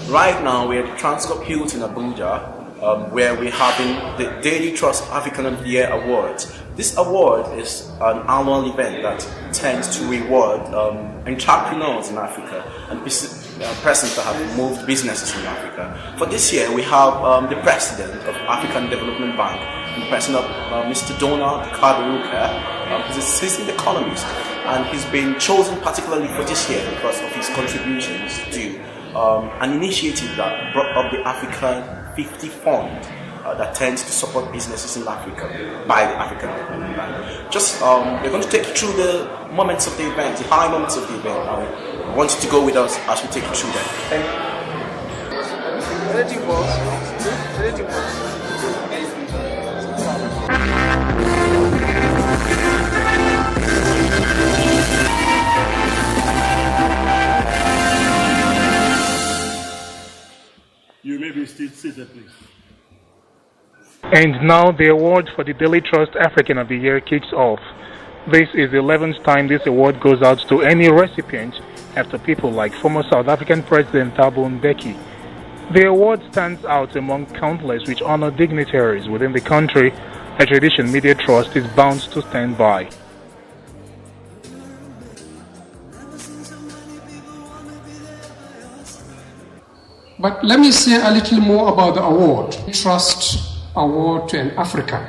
Right now, we're at the Transcorp Hilton in Abuja, where we're having the Daily Trust African of the Year Awards. This award is an annual event that tends to reward entrepreneurs in Africa and persons that have moved businesses in Africa. For this year, we have the President of African Development Bank, in person of Mr. Donald Kabiru. He's a seasoned economist, and he's been chosen particularly for this year because of his contributions to an initiative that brought up the African 50 Fund that tends to support businesses in Africa by the African Development Bank. We're going to take you through the moments of the event, the high moments of the event. I want you to go with us as we take you through them. Thank you. You may be still seated, please. And now the award for the Daily Trust African of the Year kicks off. This is the 11th time this award goes out to any recipient after people like former South African President Thabo Mbeki. The award stands out among countless which honor dignitaries within the country, a tradition Media Trust is bound to stand by. But let me say a little more about the award. Trust Award to an African,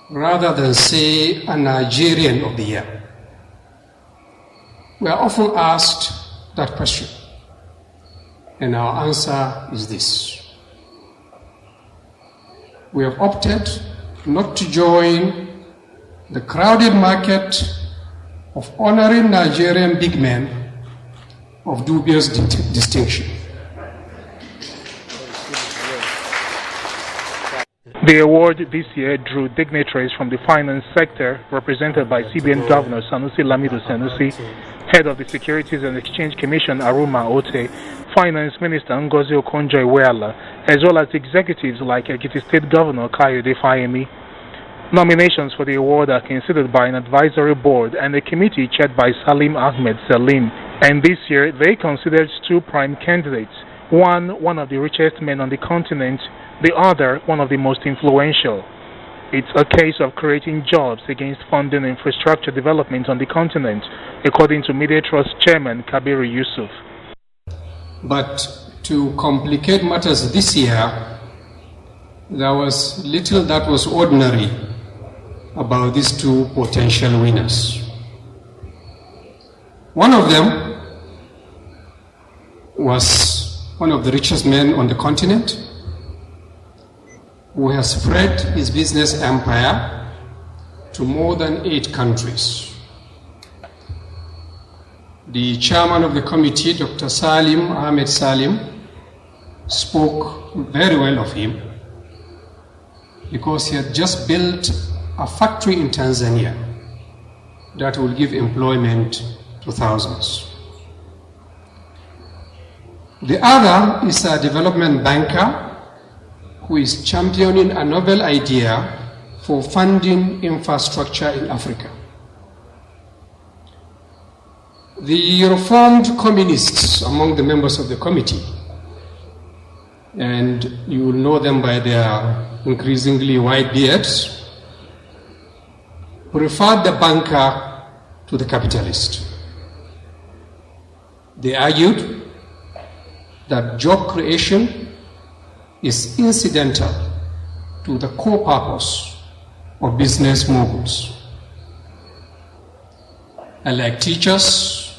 rather than say a Nigerian of the Year. We are often asked that question, and our answer is this. We have opted not to join the crowded market of honoring Nigerian big men of dubious distinction. The award this year drew dignitaries from the finance sector, represented by CBN Governor Sanusi Lamido Sanusi, Head of the Securities and Exchange Commission Aruma Ote, Finance Minister Ngozi Okonjo-Iweala, as well as executives like Ekiti State Governor Kayode Fayemi. Nominations for the award are considered by an advisory board and a committee chaired by Salim Ahmed Salim, and this year they considered two prime candidates, one of the richest men on the continent, the other one of the most influential. It's a case of creating jobs against funding infrastructure development on the continent, according to Media Trust Chairman Kabiru Yusuf. But to complicate matters this year, there was little that was ordinary about these two potential winners. One of them was one of the richest men on the continent, who has spread his business empire to more than 8 countries. The chairman of the committee, Dr. Salim Ahmed Salim, spoke very well of him because he had just built a factory in Tanzania that will give employment to thousands. The other is a development banker who is championing a novel idea for funding infrastructure in Africa. The reformed communists among the members of the committee, and you will know them by their increasingly white beards, preferred the banker to the capitalist. They argued that job creation is incidental to the core purpose of business moguls. And like teachers,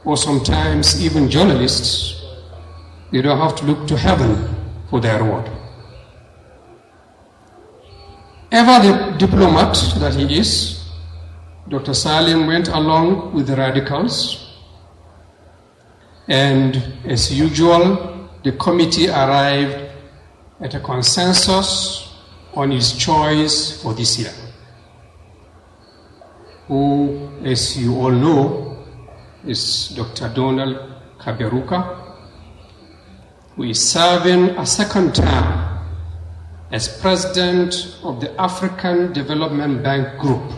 or sometimes even journalists, they don't have to look to heaven for their reward. Ever the diplomat that he is, Dr. Salim went along with the radicals, and as usual, the committee arrived at a consensus on his choice for this year, who, as you all know, is Dr. Donald Kabiru, who is serving a second term as president of the African Development Bank Group.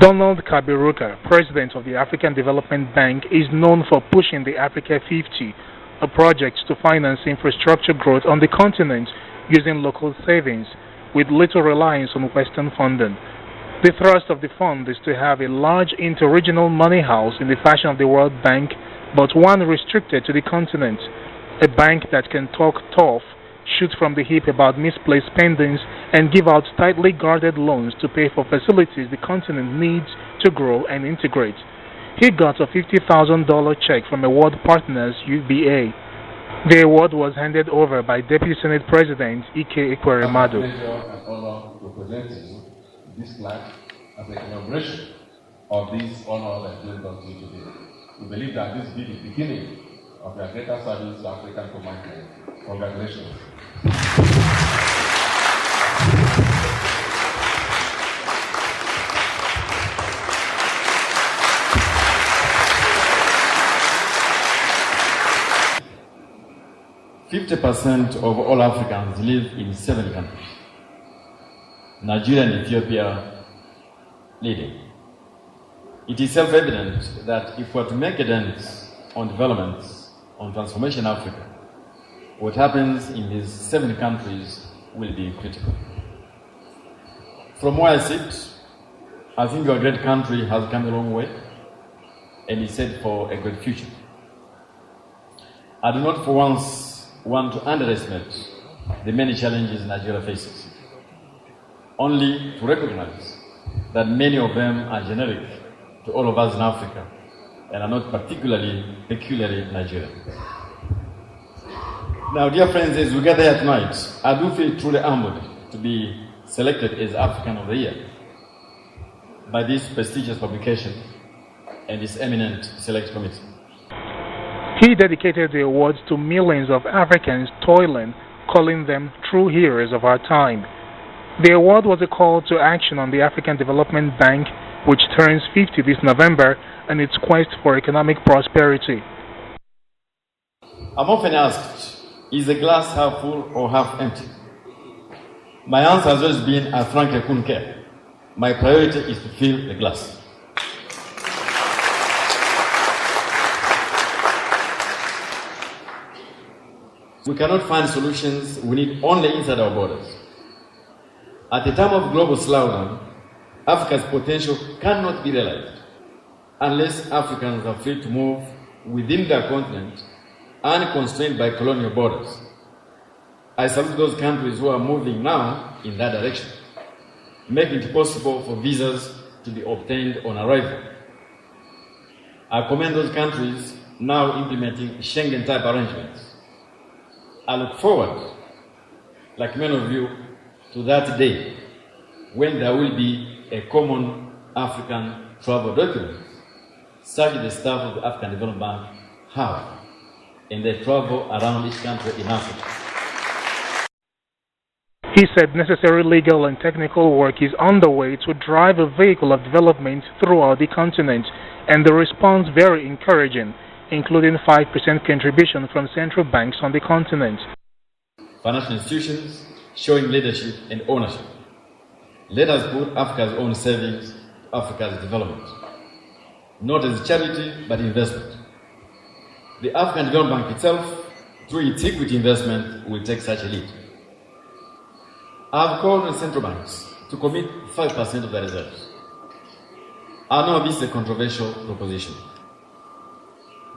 Donald Kabiru, president of the African Development Bank, is known for pushing the Africa 50, a project to finance infrastructure growth on the continent using local savings, with little reliance on Western funding. The thrust of the fund is to have a large inter-regional money house in the fashion of the World Bank, but one restricted to the continent, a bank that can talk tough, shoot from the hip about misplaced spendings, and give out tightly guarded loans to pay for facilities the continent needs to grow and integrate. He got a $50,000 check from award partners UBA. The award was handed over by Deputy Senate President Ike Ekweremadu. It's a pleasure and honor to present to you this plaque as a commemoration of this honor that is done to you today. We believe that this will be the beginning of your greater service to African Command. Congratulations. %50 of all Africans live in 7 countries. Nigeria and Ethiopia leading. It is self-evident that if we are to make a dent on development, on transformation in Africa, what happens in these 7 countries will be critical. From where I sit, I think your great country has come a long way and is set for a great future. I do not for once want to underestimate the many challenges Nigeria faces, only to recognize that many of them are generic to all of us in Africa and are not peculiarly Nigerian. Now, dear friends, as we gather here tonight, I do feel truly humbled to be selected as African of the Year by this prestigious publication and this eminent select committee. He dedicated the awards to millions of Africans toiling, calling them true heroes of our time. The award was a call to action on the African Development Bank, which turns 50 this November, and its quest for economic prosperity. I'm often asked, is the glass half full or half empty? My answer has always been, I frankly couldn't care. My priority is to fill the glass. We cannot find solutions we need only inside our borders. At a time of global slowdown, Africa's potential cannot be realized unless Africans are free to move within their continent unconstrained by colonial borders. I salute those countries who are moving now in that direction, making it possible for visas to be obtained on arrival. I commend those countries now implementing Schengen-type arrangements. I look forward, like many of you, to that day when there will be a common African travel document, such the staff of the African Development Bank have, and they travel around each country in Africa. He said necessary legal and technical work is underway to drive a vehicle of development throughout the continent, and the response very encouraging, including 5% contribution from central banks on the continent. Financial institutions showing leadership and ownership. Let us put Africa's own savings to Africa's development, not as charity but investment. The African Development Bank itself, through its equity investment, will take such a lead. I have called on central banks to commit 5% of their reserves. I know this is a controversial proposition.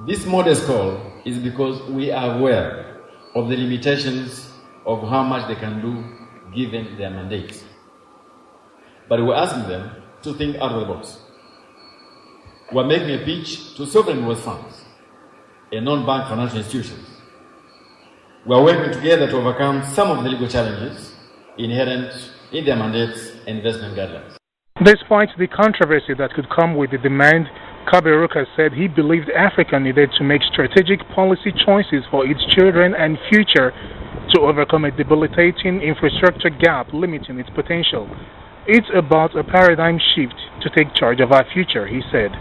This modest call is because we are aware of the limitations of how much they can do given their mandates. But we're asking them to think out of the box. We're making a pitch to sovereign wealth funds and non-bank financial institutions. We're working together to overcome some of the legal challenges inherent in their mandates and investment guidelines. Despite the controversy that could come with the demand, Kabiru said he believed Africa needed to make strategic policy choices for its children and future to overcome a debilitating infrastructure gap limiting its potential. It's about a paradigm shift to take charge of our future, he said.